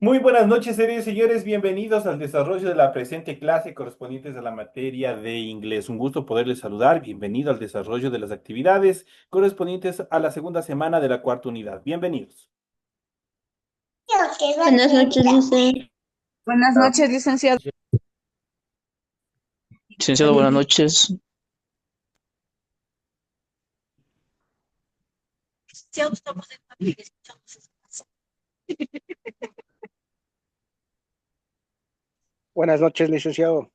Muy buenas noches, señores y señores. Bienvenidos al desarrollo de la presente clase correspondientes a la materia de inglés. Un gusto poderles saludar. Bienvenido al desarrollo de las actividades correspondientes a la segunda semana de la cuarta unidad. Bienvenidos. Buenas noches, Lice. Buenas noches, licenciado. Licenciado, buenas noches. Buenas noches, licenciado.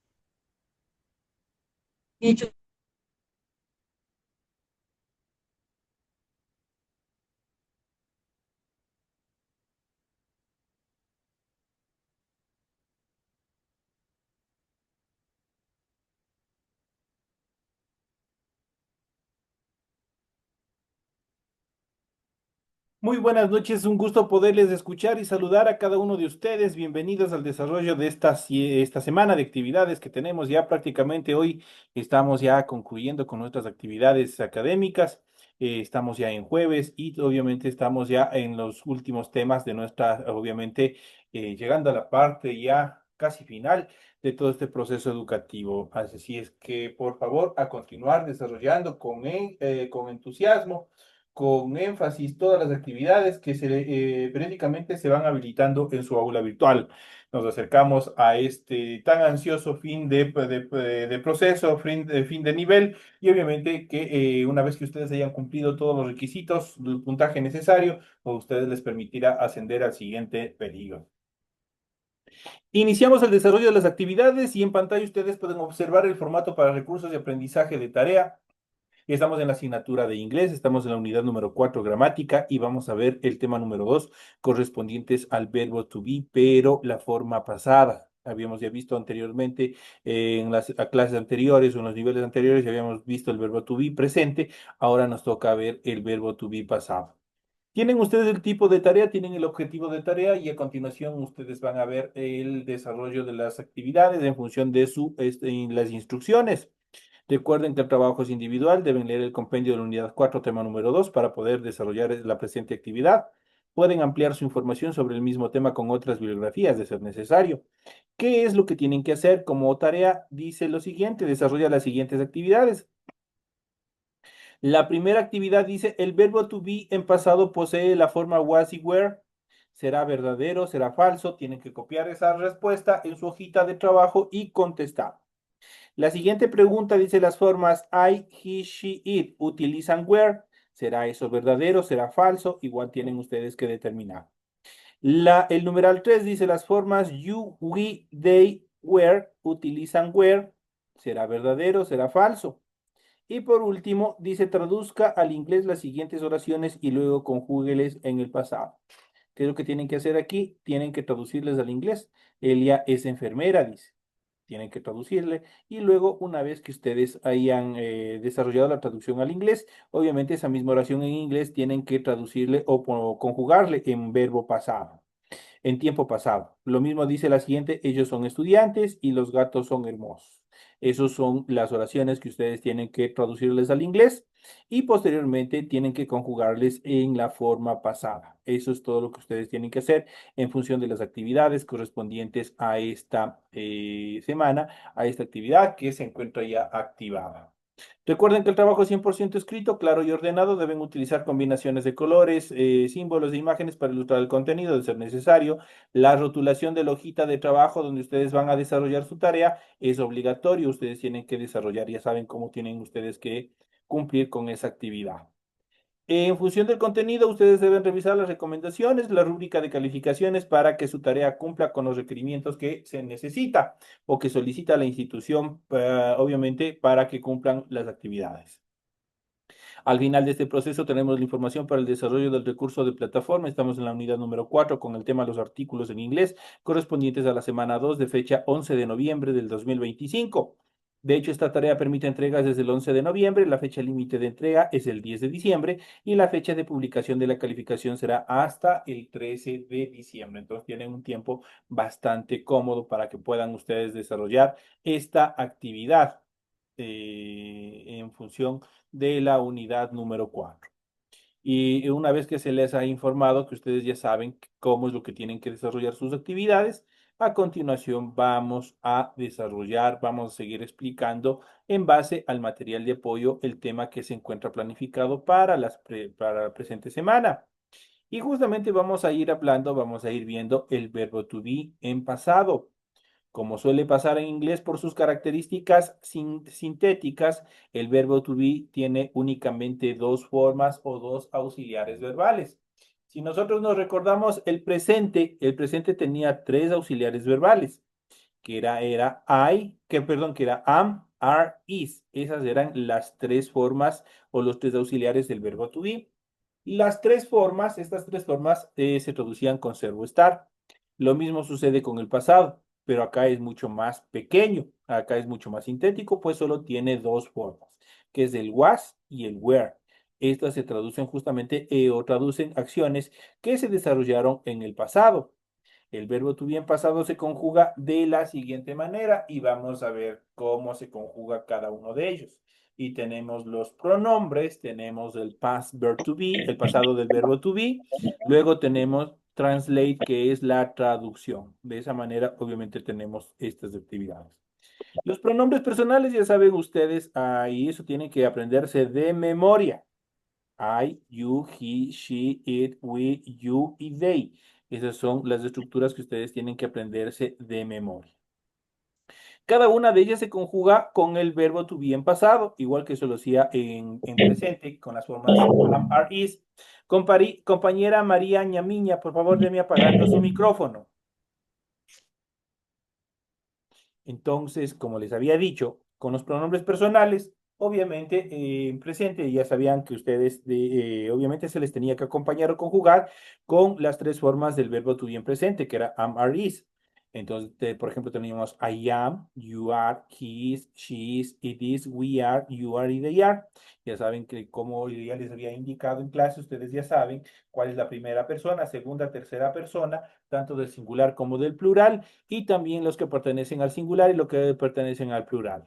Muy buenas noches, un gusto poderles escuchar y saludar a cada uno de ustedes. Bienvenidos al desarrollo de esta semana de actividades que tenemos ya prácticamente hoy. Estamos ya concluyendo con nuestras actividades académicas. Estamos ya en jueves y obviamente estamos ya en los últimos temas de nuestra, obviamente, llegando a la parte ya casi final de todo este proceso educativo. Así es que, por favor, a continuar desarrollando con entusiasmo, con énfasis todas las actividades que periódicamente se van habilitando en su aula virtual. Nos acercamos a este tan ansioso fin de proceso, fin de nivel, y obviamente que una vez que ustedes hayan cumplido todos los requisitos, el puntaje necesario, a ustedes les permitirá ascender al siguiente periodo. Iniciamos el desarrollo de las actividades y en pantalla ustedes pueden observar el formato para recursos de aprendizaje de tarea. Estamos en la asignatura de inglés, estamos en la unidad número 4 gramática, y vamos a ver el tema número 2 correspondientes al verbo to be, pero la forma pasada. Habíamos ya visto anteriormente en las clases anteriores o en los niveles anteriores, ya habíamos visto el verbo to be presente, ahora nos toca ver el verbo to be pasado. Tienen ustedes el tipo de tarea, tienen el objetivo de tarea, y a continuación ustedes van a ver el desarrollo de las actividades en función de las instrucciones. Recuerden que el trabajo es individual, deben leer el compendio de la unidad 4, tema número 2, para poder desarrollar la presente actividad. Pueden ampliar su información sobre el mismo tema con otras bibliografías, de ser necesario. ¿Qué es lo que tienen que hacer como tarea? Dice lo siguiente: desarrolla las siguientes actividades. La primera actividad dice: el verbo to be en pasado posee la forma was y were. ¿Será verdadero? ¿Será falso? Tienen que copiar esa respuesta en su hojita de trabajo y contestar. La siguiente pregunta dice: las formas I, he, she, it utilizan where. ¿Será eso verdadero? ¿Será falso? Igual tienen ustedes que determinar. El numeral 3 dice: las formas you, we, they, were utilizan where. ¿Será verdadero? ¿Será falso? Y por último, dice: traduzca al inglés las siguientes oraciones y luego conjúgueles en el pasado. ¿Qué es lo que tienen que hacer aquí? Tienen que traducirles al inglés. Elia es enfermera, dice. Tienen que traducirle, y luego, una vez que ustedes hayan desarrollado la traducción al inglés, obviamente esa misma oración en inglés tienen que traducirle o conjugarle en verbo pasado, en tiempo pasado. Lo mismo dice la siguiente: ellos son estudiantes y los gatos son hermosos. Esas son las oraciones que ustedes tienen que traducirles al inglés, y posteriormente tienen que conjugarles en la forma pasada. Eso es todo lo que ustedes tienen que hacer en función de las actividades correspondientes a esta semana, a esta actividad que se encuentra ya activada. Recuerden que el trabajo es 100% escrito, claro y ordenado. Deben utilizar combinaciones de colores, símbolos e imágenes para ilustrar el contenido, de ser necesario. La rotulación de la hojita de trabajo donde ustedes van a desarrollar su tarea es obligatorio. Ustedes tienen que desarrollar, ya saben cómo tienen ustedes que cumplir con esa actividad. En función del contenido, ustedes deben revisar las recomendaciones, la rúbrica de calificaciones, para que su tarea cumpla con los requerimientos que se necesita o que solicita la institución, obviamente, para que cumplan las actividades. Al final de este proceso tenemos la información para el desarrollo del recurso de plataforma. Estamos en la unidad número 4 con el tema los artículos en inglés correspondientes a la semana 2 de fecha 11 de noviembre del 2025. De hecho, esta tarea permite entregas desde el 11 de noviembre, la fecha límite de entrega es el 10 de diciembre, y la fecha de publicación de la calificación será hasta el 13 de diciembre. Entonces tienen un tiempo bastante cómodo para que puedan ustedes desarrollar esta actividad en función de la unidad número 4. Y una vez que se les ha informado que ustedes ya saben cómo es lo que tienen que desarrollar sus actividades, a continuación vamos a desarrollar, vamos a seguir explicando en base al material de apoyo el tema que se encuentra planificado para para la presente semana. Y justamente vamos a ir hablando, vamos a ir viendo el verbo to be en pasado. Como suele pasar en inglés por sus características sintéticas, el verbo to be tiene únicamente dos formas o dos auxiliares verbales. Si nosotros nos recordamos el presente tenía tres auxiliares verbales, que era am, are, is. Esas eran las tres formas o los tres auxiliares del verbo to be. Estas tres formas se traducían con ser o estar. Lo mismo sucede con el pasado, pero acá es mucho más pequeño, acá es mucho más sintético, pues solo tiene dos formas, que es el was y el were. Estas se traducen justamente o traducen acciones que se desarrollaron en el pasado. El verbo to be en pasado se conjuga de la siguiente manera y vamos a ver cómo se conjuga cada uno de ellos. Y tenemos los pronombres, tenemos el past verb to be, el pasado del verbo to be. Luego tenemos translate, que es la traducción. De esa manera, obviamente, tenemos estas actividades. Los pronombres personales, ya saben ustedes, ahí eso tienen que aprenderse de memoria. I, you, he, she, it, we, you y they. Esas son las estructuras que ustedes tienen que aprenderse de memoria. Cada una de ellas se conjuga con el verbo to be en pasado, igual que se lo hacía en presente, con las formas am, are, is. Compañera María Ñamiña, por favor, déme apagando su micrófono. Entonces, como les había dicho, con los pronombres personales, obviamente en presente ya sabían que ustedes, obviamente se les tenía que acompañar o conjugar con las tres formas del verbo to be en presente, que era am, are, is. Entonces, por ejemplo, teníamos I am, you are, he is, she is, it is, we are, you are y they are. Ya saben que como ya les había indicado en clase, ustedes ya saben cuál es la primera persona, segunda, tercera persona, tanto del singular como del plural, y también los que pertenecen al singular y los que pertenecen al plural.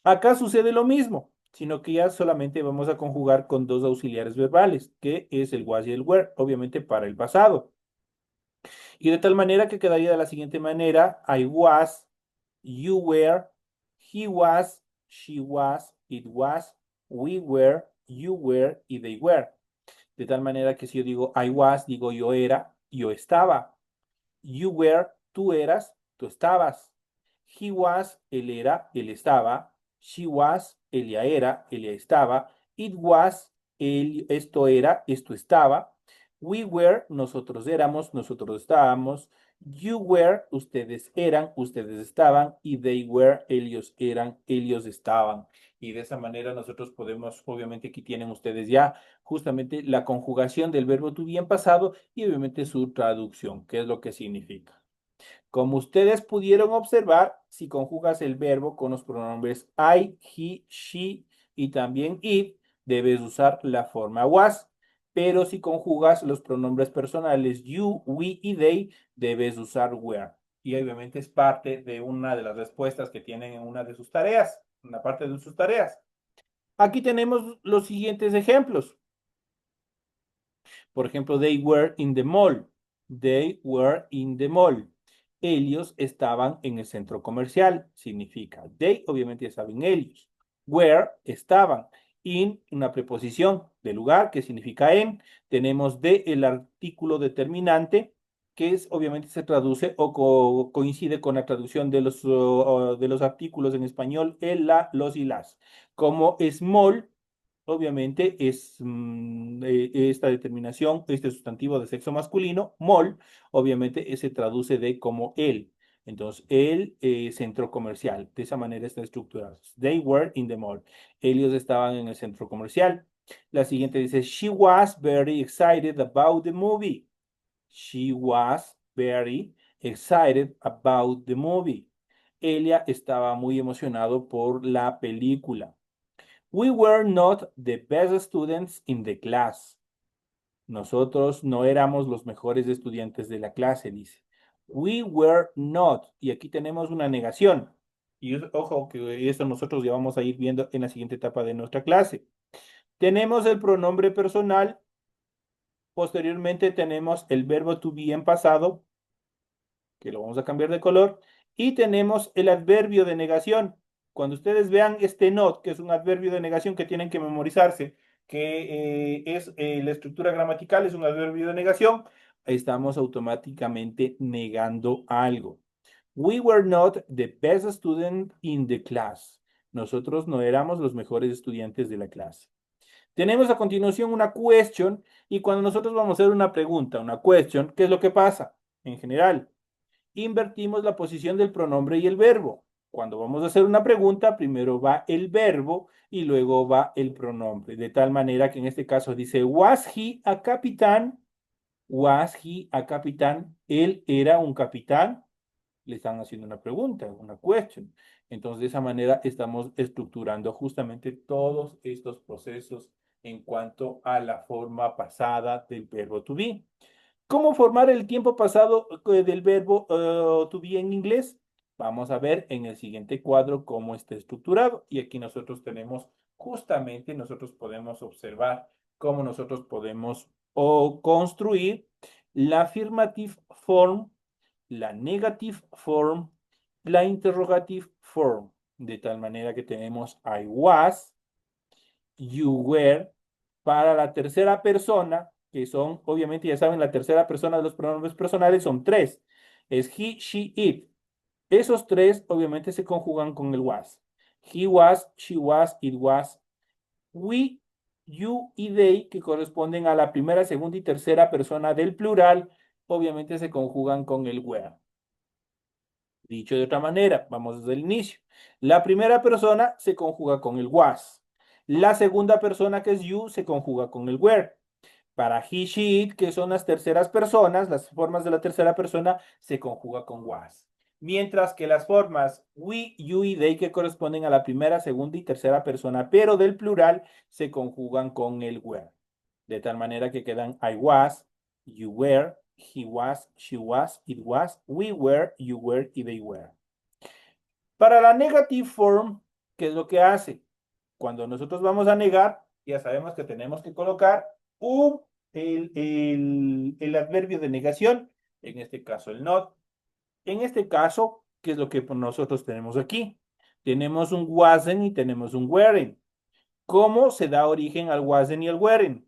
Acá sucede lo mismo, sino que ya solamente vamos a conjugar con dos auxiliares verbales, que es el was y el were, obviamente para el pasado. Y de tal manera que quedaría de la siguiente manera: I was, you were, he was, she was, it was, we were, you were y they were. De tal manera que si yo digo I was, digo yo era, yo estaba. You were, tú eras, tú estabas. He was, él era, él estaba. She was, ella era, ella estaba. It was, esto era, esto estaba. We were, nosotros éramos, nosotros estábamos. You were, ustedes eran, ustedes estaban. Y they were, ellos eran, ellos estaban. Y de esa manera nosotros podemos, obviamente aquí tienen ustedes ya justamente la conjugación del verbo to be en pasado y obviamente su traducción, qué es lo que significa. Como ustedes pudieron observar, si conjugas el verbo con los pronombres I, he, she y también it, debes usar la forma was. Pero si conjugas los pronombres personales you, we y they, debes usar were. Y obviamente es parte de una de las respuestas que tienen en una de sus tareas, una parte de sus tareas. Aquí tenemos los siguientes ejemplos. Por ejemplo, they were in the mall. They were in the mall. Ellos estaban en el centro comercial. Significa they, obviamente ya saben ellos. Were, estaban. In, una preposición de lugar que significa en. Tenemos de, el artículo determinante, que es, obviamente se traduce o coincide con la traducción de los artículos en español, el, la, los y las. Como small, obviamente es esta determinación, este sustantivo de sexo masculino, mall, obviamente se traduce de como él. Entonces, el centro comercial. De esa manera está estructurado. They were in the mall. Ellos estaban en el centro comercial. La siguiente dice, she was very excited about the movie. She was very excited about the movie. Ella estaba muy emocionado por la película. We were not the best students in the class. Nosotros no éramos los mejores estudiantes de la clase, dice. We were not. Y aquí tenemos una negación. Y ojo, que esto nosotros ya vamos a ir viendo en la siguiente etapa de nuestra clase. Tenemos el pronombre personal Posteriormente tenemos el verbo to be en pasado, que lo vamos a cambiar de color, y tenemos el adverbio de negación. Cuando ustedes vean este not, que es un adverbio de negación que tienen que memorizarse, que la estructura gramatical, es un adverbio de negación, estamos automáticamente negando algo. We were not the best student in the class. Nosotros no éramos los mejores estudiantes de la clase. Tenemos a continuación una question y cuando nosotros vamos a hacer una pregunta, una question, ¿qué es lo que pasa? En general, invertimos la posición del pronombre y el verbo. Cuando vamos a hacer una pregunta, primero va el verbo y luego va el pronombre. De tal manera que en este caso dice, was he a capitán? Was he a capitán? Él era un capitán. Le están haciendo una pregunta, una question. Entonces, de esa manera estamos estructurando justamente todos estos procesos en cuanto a la forma pasada del verbo to be. ¿Cómo formar el tiempo pasado del verbo to be en inglés? Vamos a ver en el siguiente cuadro cómo está estructurado. Y aquí nosotros tenemos, justamente, nosotros podemos observar cómo nosotros podemos construir la affirmative form, la negative form, la interrogative form. De tal manera que tenemos I was, you were, para la tercera persona, que son, obviamente, ya saben, la tercera persona de los pronombres personales son tres. Es he, she, it. Esos tres, obviamente, se conjugan con el was. He was, she was, it was. We, you y they, que corresponden a la primera, segunda y tercera persona del plural, obviamente se conjugan con el were. Dicho de otra manera, vamos desde el inicio. La primera persona se conjuga con el was. La segunda persona, que es you, se conjuga con el were. Para he, she, it, que son las terceras personas, las formas de la tercera persona, se conjuga con was. Mientras que las formas we, you y they, que corresponden a la primera, segunda y tercera persona, pero del plural, se conjugan con el were. De tal manera que quedan I was, you were, he was, she was, it was, we were, you were y they were. Para la negative form, ¿qué es lo que hace? Cuando nosotros vamos a negar, ya sabemos que tenemos que colocar el adverbio de negación, en este caso el not. En este caso, ¿qué es lo que nosotros tenemos aquí? Tenemos un wasn't y tenemos un weren't. ¿Cómo se da origen al wasn't y al weren't?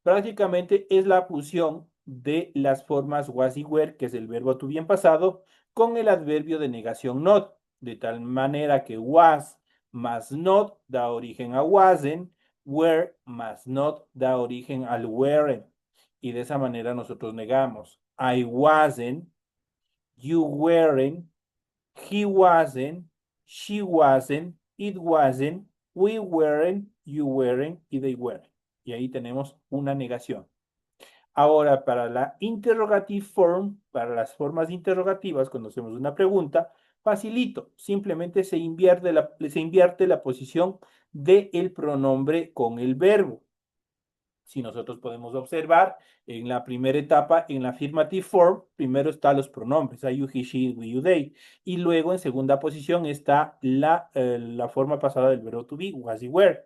Prácticamente es la fusión de las formas was y were, que es el verbo to be en pasado, con el adverbio de negación not, de tal manera que was más not da origen a wasn't, were más not da origen al weren't. Y de esa manera nosotros negamos. I wasn't, you weren't, he wasn't, she wasn't, it wasn't, we weren't, you weren't y they weren't. Y ahí tenemos una negación. Ahora, para la interrogative form, para las formas interrogativas, cuando hacemos una pregunta, facilito. Simplemente se invierte la posición del pronombre con el verbo. Si nosotros podemos observar, en la primera etapa, en la affirmative form, primero están los pronombres, you, he, she, we, you, they. Y luego, en segunda posición, está la forma pasada del verbo to be, was y were.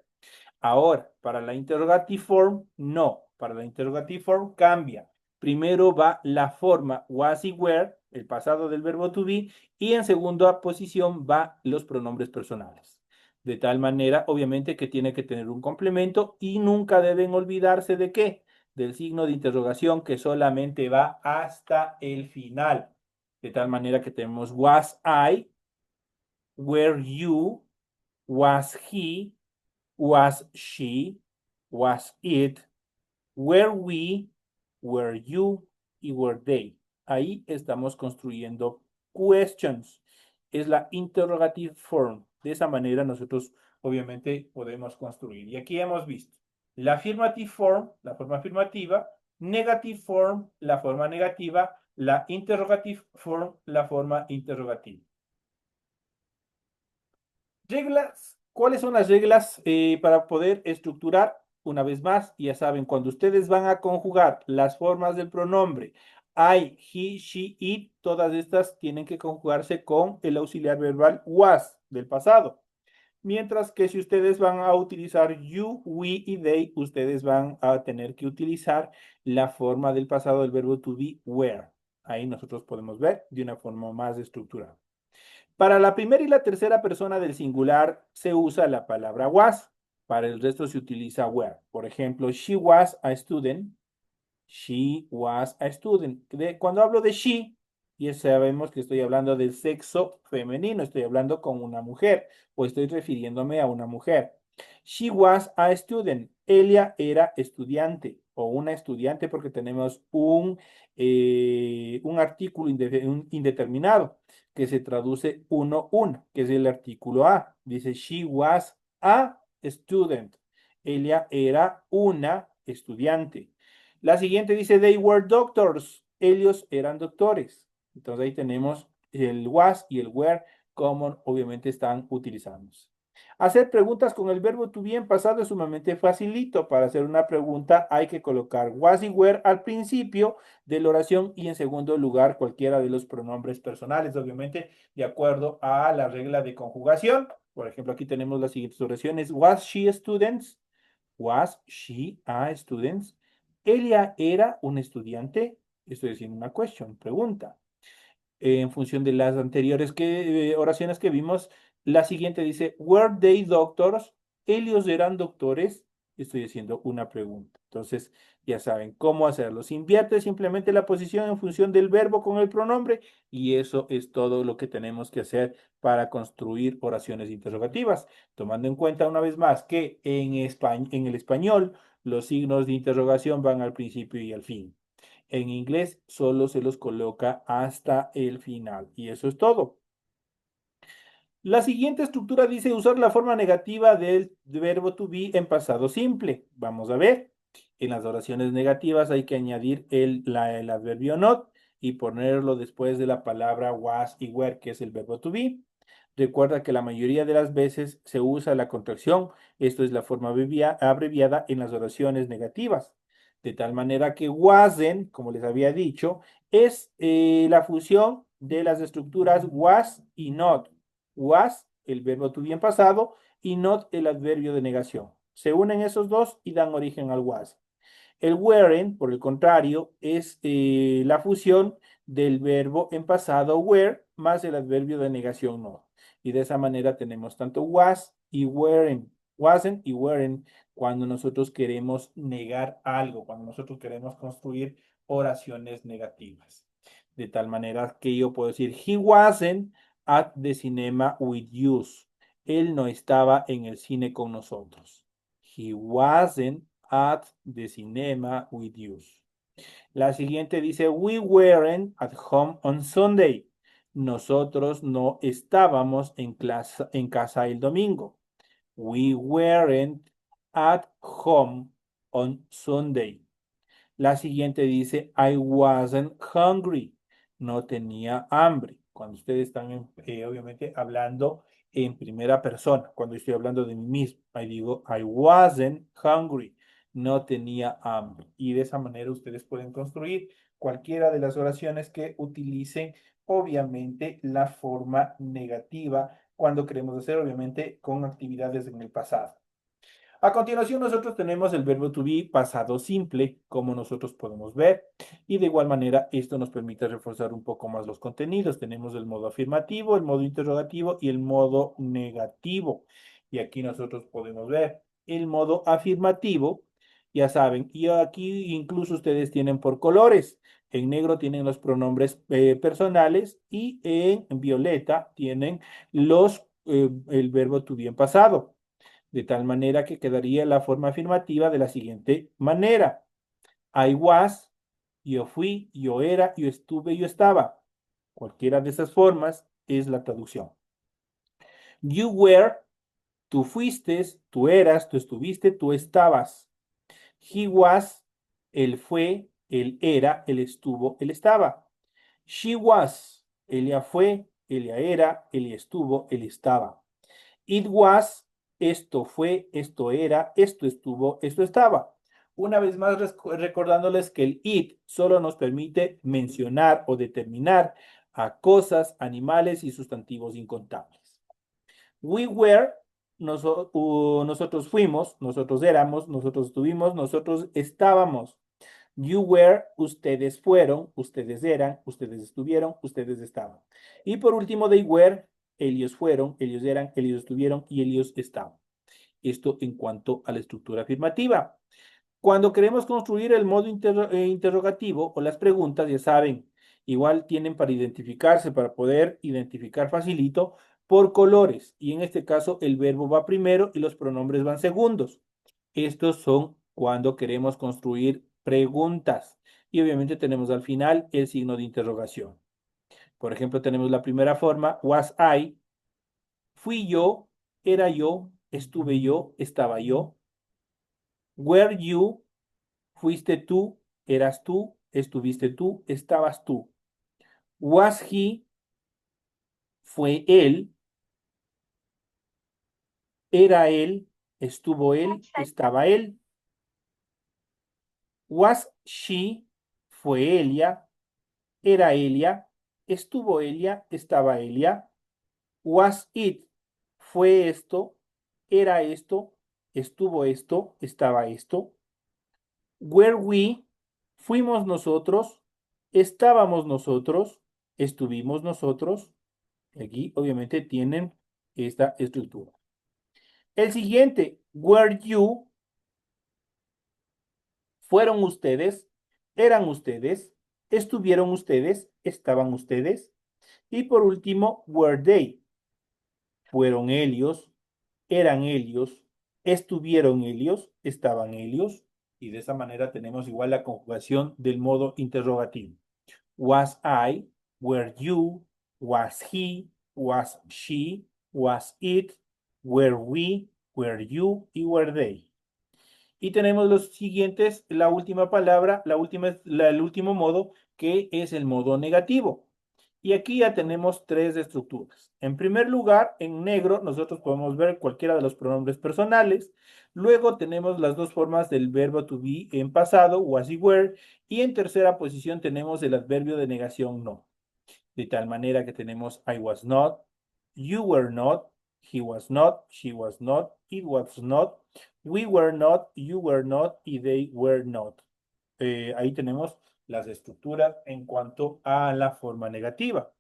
Ahora, para la interrogative form, no. Para la interrogative form cambia. Primero va la forma was y were, el pasado del verbo to be, y en segunda posición va los pronombres personales. De tal manera, obviamente, que tiene que tener un complemento y nunca deben olvidarse de qué, del signo de interrogación que solamente va hasta el final. De tal manera que tenemos was I, were you, was he, was she, was it, were we, were you y were they. Ahí estamos construyendo questions. Es la interrogative form. De esa manera nosotros obviamente podemos construir. Y aquí hemos visto la affirmative form, la forma afirmativa, negative form, la forma negativa, la interrogative form, la forma interrogativa. Reglas. ¿Cuáles son las reglas para poder estructurar? Una vez más, ya saben, cuando ustedes van a conjugar las formas del pronombre I, he, she, it, todas estas tienen que conjugarse con el auxiliar verbal was del pasado. Mientras que si ustedes van a utilizar you, we y they, ustedes van a tener que utilizar la forma del pasado del verbo to be, were. Ahí nosotros podemos ver de una forma más estructurada. Para la primera y la tercera persona del singular se usa la palabra was. Para el resto se utiliza were. Por ejemplo, she was a student. She was a student. Cuando hablo de she, ya sabemos que estoy hablando del sexo femenino, estoy hablando con una mujer o estoy refiriéndome a una mujer. She was a student. Ella era estudiante o una estudiante porque tenemos un artículo indeterminado que se traduce uno, que es el artículo a. Dice, she was a student. Ella era una estudiante. La siguiente dice, they were doctors. Ellos eran doctores. Entonces ahí tenemos el was y el were, como obviamente están utilizándose. Hacer preguntas con el verbo to be en pasado es sumamente facilito. Para hacer una pregunta hay que colocar was y were al principio de la oración y en segundo lugar cualquiera de los pronombres personales, obviamente de acuerdo a la regla de conjugación. Por ejemplo, aquí tenemos las siguientes oraciones. Was she a student? Was she a student? ¿Ella era un estudiante? Estoy haciendo una question, pregunta. En función de las anteriores oraciones que vimos, la siguiente dice, ¿were they doctors? ¿Ellos eran doctores? Estoy haciendo una pregunta. Entonces, ya saben cómo hacerlo. Se invierte simplemente la posición en función del verbo con el pronombre y eso es todo lo que tenemos que hacer para construir oraciones interrogativas, tomando en cuenta una vez más que en el español los signos de interrogación van al principio y al fin. En inglés solo se los coloca hasta el final. Y eso es todo. La siguiente estructura dice usar la forma negativa del verbo to be en pasado simple. Vamos a ver. En las oraciones negativas hay que añadir el adverbio not y ponerlo después de la palabra was y were, que es el verbo to be. Recuerda que la mayoría de las veces se usa la contracción. Esto es la forma abreviada en las oraciones negativas. De tal manera que wasn't, como les había dicho, es la fusión de las estructuras was y not. Was, el verbo to be en pasado, y not, el adverbio de negación. Se unen esos dos y dan origen al was. El weren't, por el contrario, es la fusión del verbo en pasado were más el adverbio de negación not. Y de esa manera tenemos tanto was y weren't, wasn't y weren't cuando nosotros queremos negar algo, cuando nosotros queremos construir oraciones negativas. De tal manera que yo puedo decir, he wasn't at the cinema with you. Él no estaba en el cine con nosotros. He wasn't at the cinema with you. La siguiente dice, we weren't at home on Sunday. Nosotros no estábamos en casa el domingo. We weren't at home on Sunday. La siguiente dice, I wasn't hungry. No tenía hambre. Cuando ustedes están, obviamente, hablando en primera persona, cuando estoy hablando de mí mismo, ahí digo, I wasn't hungry. No tenía hambre. Y de esa manera ustedes pueden construir cualquiera de las oraciones que utilicen, obviamente, la forma negativa cuando queremos hacer, obviamente, con actividades en el pasado. A continuación, nosotros tenemos el verbo to be pasado simple, como nosotros podemos ver, y de igual manera esto nos permite reforzar un poco más los contenidos. Tenemos el modo afirmativo, el modo interrogativo y el modo negativo. Y aquí nosotros podemos ver el modo afirmativo, ya saben, y aquí incluso ustedes tienen por colores. En negro tienen los pronombres personales y en violeta tienen el verbo to be en pasado. De tal manera que quedaría la forma afirmativa de la siguiente manera. I was, yo fui, yo era, yo estuve, yo estaba. Cualquiera de esas formas es la traducción. You were, tú fuiste, tú eras, tú estuviste, tú estabas. He was, él fue, él era, él estuvo, él estaba. She was, ella fue, ella era, ella estuvo, él estaba. It was, esto fue, esto era, esto estuvo, esto estaba. Una vez más recordándoles que el it solo nos permite mencionar o determinar a cosas, animales y sustantivos incontables. We were, nosotros fuimos, nosotros éramos, nosotros estuvimos, nosotros estábamos. You were, ustedes fueron, ustedes eran, ustedes estuvieron, ustedes estaban. Y por último, they were, ellos fueron, ellos eran, ellos estuvieron y ellos estaban. Esto en cuanto a la estructura afirmativa. Cuando queremos construir el modo interrogativo o las preguntas, ya saben, igual tienen para identificarse, para poder identificar facilito por colores. Y en este caso el verbo va primero y los pronombres van segundos. Estos son cuando queremos construir preguntas. Y obviamente tenemos al final el signo de interrogación. Por ejemplo, tenemos la primera forma, was I, fui yo, era yo, estuve yo, estaba yo. Were you, fuiste tú, eras tú, estuviste tú, estabas tú. Was he, fue él, era él, estuvo él, estaba él. Was she, fue ella, era ella, estuvo ella, estaba ella. Was it, fue esto, era esto, estuvo esto, estaba esto. Were we, fuimos nosotros, estábamos nosotros, estuvimos nosotros. Aquí obviamente tienen esta estructura. El siguiente, were you, fueron ustedes, eran ustedes, estuvieron ustedes, estaban ustedes. Y por último, were they, fueron ellos, eran ellos, estuvieron ellos, estaban ellos. Y de esa manera tenemos igual la conjugación del modo interrogativo. Was I, were you, was he, was she, was it, were we, were you y were they. Y tenemos los siguientes, la última palabra, el último modo, que es el modo negativo. Y aquí ya tenemos tres estructuras. En primer lugar, en negro, nosotros podemos ver cualquiera de los pronombres personales. Luego tenemos las dos formas del verbo to be en pasado, was y were. Y en tercera posición tenemos el adverbio de negación no. De tal manera que tenemos I was not, you were not, he was not, she was not, it was not, we were not, you were not y they were not. Ahí tenemos las estructuras en cuanto a la forma negativa.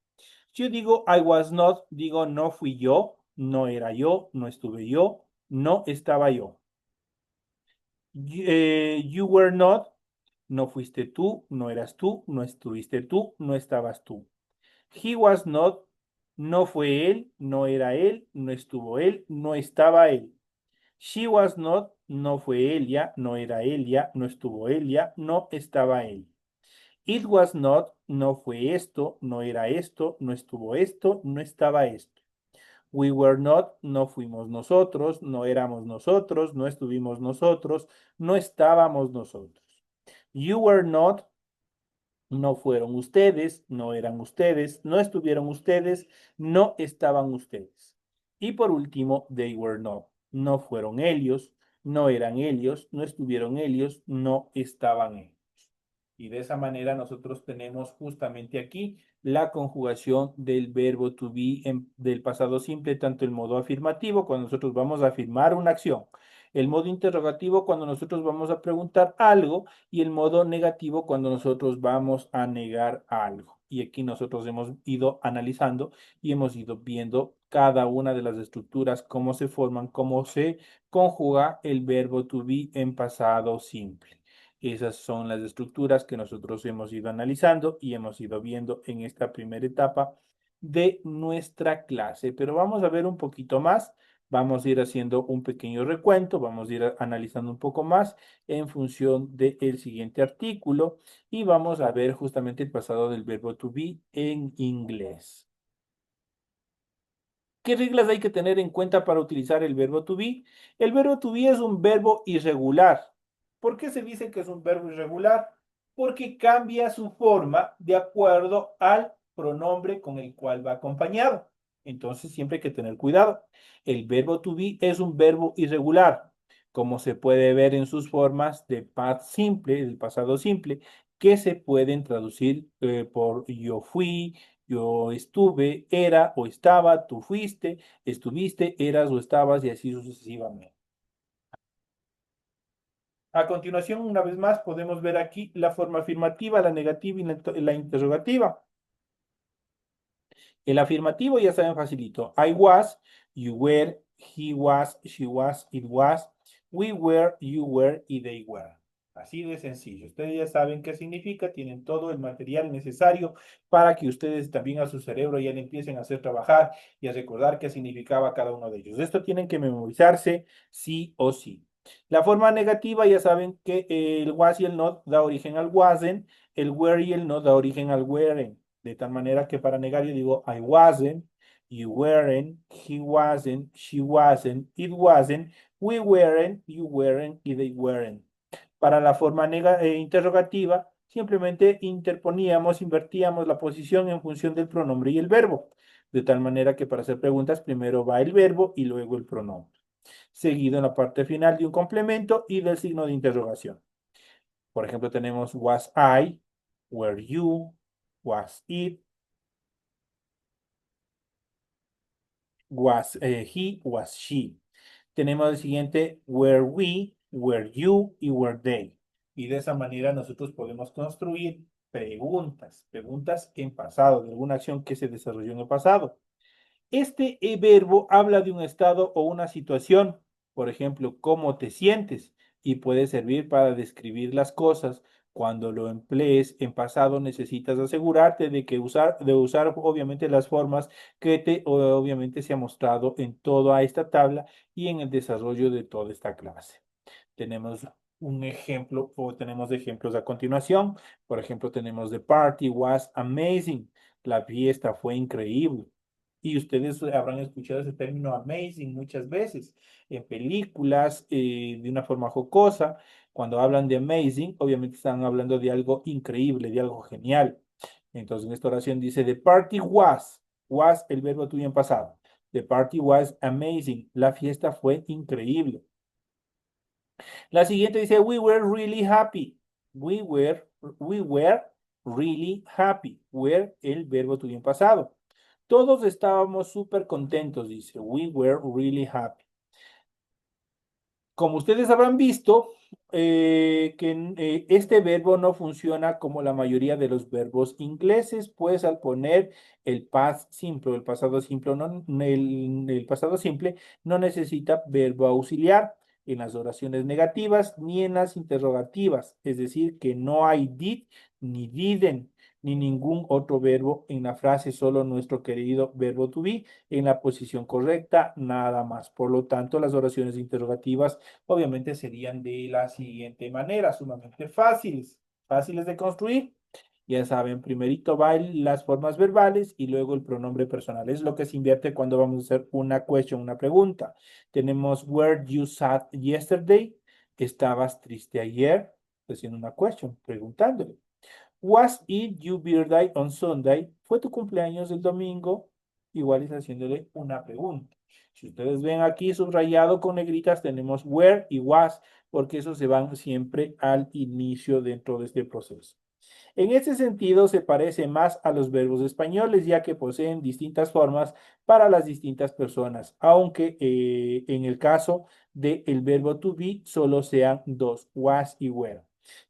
Si yo digo I was not, digo no fui yo, no era yo, no estuve yo, no estaba yo. You were not, no fuiste tú, no eras tú, no estuviste tú, no estabas tú. He was not, no fue él, no era él, no estuvo él, no estaba él. She was not, no fue ella, no era ella, no estuvo ella, no estaba él. It was not, no fue esto, no era esto, no estuvo esto, no estaba esto. We were not, no fuimos nosotros, no éramos nosotros, no estuvimos nosotros, no estábamos nosotros. You were not, no fueron ustedes, no eran ustedes, no estuvieron ustedes, no estaban ustedes. Y por último, they were not. No fueron ellos, no eran ellos, no estuvieron ellos, no estaban ellos. Y de esa manera nosotros tenemos justamente aquí la conjugación del verbo to be del pasado simple, tanto el modo afirmativo cuando nosotros vamos a afirmar una acción, el modo interrogativo cuando nosotros vamos a preguntar algo y el modo negativo cuando nosotros vamos a negar algo. Y aquí nosotros hemos ido analizando y hemos ido viendo cada una de las estructuras, cómo se forman, cómo se conjuga el verbo to be en pasado simple. Esas son las estructuras que nosotros hemos ido analizando y hemos ido viendo en esta primera etapa de nuestra clase. Pero vamos a ver un poquito más. Vamos a ir haciendo un pequeño recuento, vamos a ir analizando un poco más en función del siguiente artículo y vamos a ver justamente el pasado del verbo to be en inglés. ¿Qué reglas hay que tener en cuenta para utilizar el verbo to be? El verbo to be es un verbo irregular. ¿Por qué se dice que es un verbo irregular? Porque cambia su forma de acuerdo al pronombre con el cual va acompañado. Entonces siempre hay que tener cuidado. El verbo to be es un verbo irregular, como se puede ver en sus formas de past simple, del pasado simple, que se pueden traducir por yo fui, Yo estuve, era o estaba, tú fuiste, estuviste, eras o estabas y así sucesivamente. A continuación, una vez más, podemos ver aquí la forma afirmativa, la negativa y la interrogativa. El afirmativo ya saben facilito. I was, you were, he was, she was, it was, we were, you were y they were. Así de sencillo. Ustedes ya saben qué significa, tienen todo el material necesario para que ustedes también a su cerebro ya le empiecen a hacer trabajar y a recordar qué significaba cada uno de ellos. Esto tienen que memorizarse sí o sí. La forma negativa ya saben que el was y el not da origen al wasn't, el were y el not da origen al weren't. De tal manera que para negar yo digo I wasn't, you weren't, he wasn't, she wasn't, it wasn't, we weren't, you weren't y they weren't. Para la forma interrogativa, simplemente interponíamos, invertíamos la posición en función del pronombre y el verbo. De tal manera que para hacer preguntas primero va el verbo y luego el pronombre. Seguido en la parte final de un complemento y del signo de interrogación. Por ejemplo, tenemos was I, were you, was it, was he, was she. Tenemos el siguiente, were we, were you y were they. Y de esa manera nosotros podemos construir preguntas en pasado, de alguna acción que se desarrolló en el pasado. Este verbo habla de un estado o una situación, por ejemplo, cómo te sientes, y puede servir para describir las cosas. Cuando lo emplees en pasado, necesitas asegurarte de usar obviamente las formas que obviamente se ha mostrado en toda esta tabla y en el desarrollo de toda esta clase. Tenemos un ejemplo o tenemos ejemplos a continuación. Por ejemplo, tenemos the party was amazing. La fiesta fue increíble. Y ustedes habrán escuchado ese término amazing muchas veces en películas de una forma jocosa. Cuando hablan de amazing, obviamente están hablando de algo increíble, de algo genial. Entonces, en esta oración dice, the party was el verbo tuyo en pasado. The party was amazing. La fiesta fue increíble. La siguiente dice, we were really happy. We were really happy. Were el verbo tuyo en pasado. Todos estábamos súper contentos, dice. We were really happy. Como ustedes habrán visto, este verbo no funciona como la mayoría de los verbos ingleses, pues al poner el past simple, el pasado simple, el pasado simple no necesita verbo auxiliar en las oraciones negativas ni en las interrogativas, es decir, que no hay did ni didn't ni ningún otro verbo en la frase, solo nuestro querido verbo to be en la posición correcta, nada más. Por lo tanto, las oraciones interrogativas obviamente serían de la siguiente manera, sumamente fáciles de construir. Ya saben, primerito van las formas verbales y luego el pronombre personal. Es lo que se invierte cuando vamos a hacer una question, una pregunta. Tenemos were you sad yesterday? ¿Estabas triste ayer? Haciendo una question, preguntándole. Was it your birthday on Sunday? ¿Fue tu cumpleaños el domingo? Igual es haciéndole una pregunta. Si ustedes ven aquí subrayado con negritas, tenemos where y was, porque esos se van siempre al inicio dentro de este proceso. En este sentido, se parece más a los verbos españoles, ya que poseen distintas formas para las distintas personas, aunque en el caso del verbo to be solo sean dos, was y were.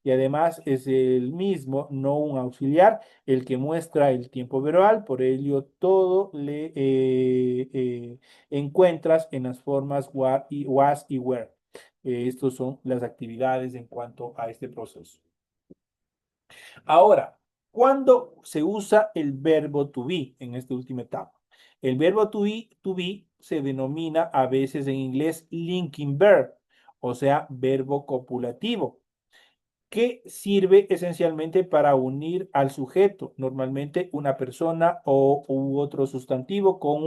Y además es el mismo, no un auxiliar, el que muestra el tiempo verbal, por ello todo le encuentras en las formas was y were. Estos son las actividades en cuanto a este proceso. Ahora, ¿cuándo se usa el verbo to be en esta última etapa? El verbo to be se denomina a veces en inglés linking verb, o sea, verbo copulativo, que sirve esencialmente para unir al sujeto, normalmente una persona u otro sustantivo con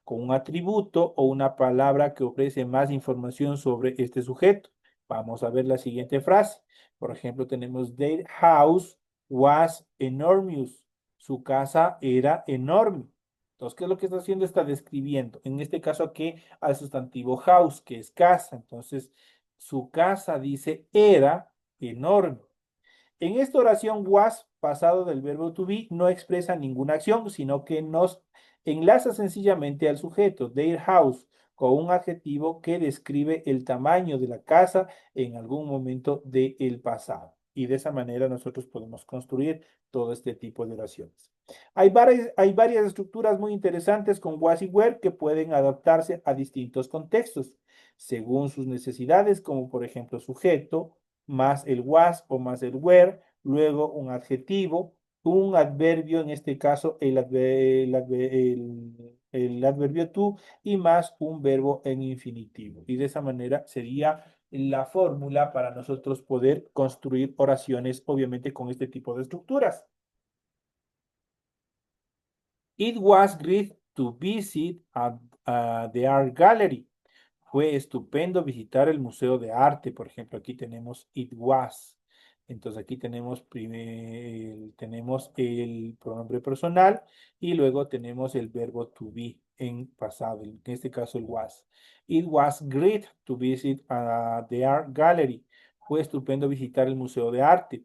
un atributo o una palabra que ofrece más información sobre este sujeto. Vamos a ver la siguiente frase. Por ejemplo, tenemos their house was enormous. Su casa era enorme. Entonces, ¿qué es lo que está haciendo? Está describiendo. En este caso aquí al sustantivo house, que es casa. Entonces, su casa dice era enorme. En esta oración was, pasado del verbo to be, no expresa ninguna acción, sino que nos enlaza sencillamente al sujeto, their house, con un adjetivo que describe el tamaño de la casa en algún momento del pasado. Y de esa manera nosotros podemos construir todo este tipo de oraciones. Hay varias estructuras muy interesantes con was y were que pueden adaptarse a distintos contextos, según sus necesidades, como por ejemplo sujeto, más el was o más el were, luego un adjetivo, un adverbio, en este caso el adverbio to, y más un verbo en infinitivo. Y de esa manera sería la fórmula para nosotros poder construir oraciones, obviamente con este tipo de estructuras. It was great to visit the art gallery. Fue estupendo visitar el Museo de Arte, por ejemplo, aquí tenemos it was. Entonces aquí tenemos el pronombre personal y luego tenemos el verbo to be en pasado, en este caso el was. It was great to visit the art gallery. Fue estupendo visitar el Museo de Arte.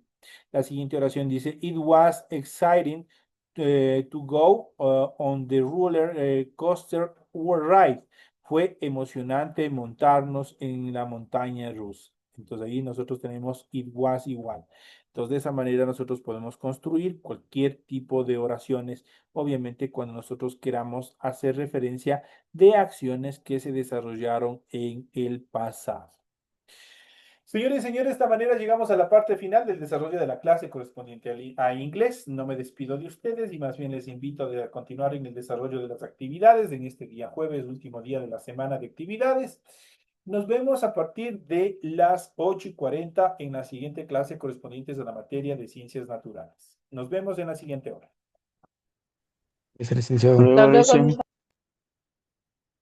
La siguiente oración dice, it was exciting to go on the roller coaster ride. Fue emocionante montarnos en la montaña rusa. Entonces ahí nosotros tenemos it was igual. Entonces de esa manera nosotros podemos construir cualquier tipo de oraciones, obviamente cuando nosotros queramos hacer referencia de acciones que se desarrollaron en el pasado. Señores y señores, de esta manera llegamos a la parte final del desarrollo de la clase correspondiente a inglés. No me despido de ustedes y más bien les invito a continuar en el desarrollo de las actividades en este día jueves, último día de la semana de actividades. Nos vemos a partir de las 8:40 en la siguiente clase correspondientes a la materia de ciencias naturales. Nos vemos en la siguiente hora. Licenciado. Luego, Hasta luego, Alicia. Luis.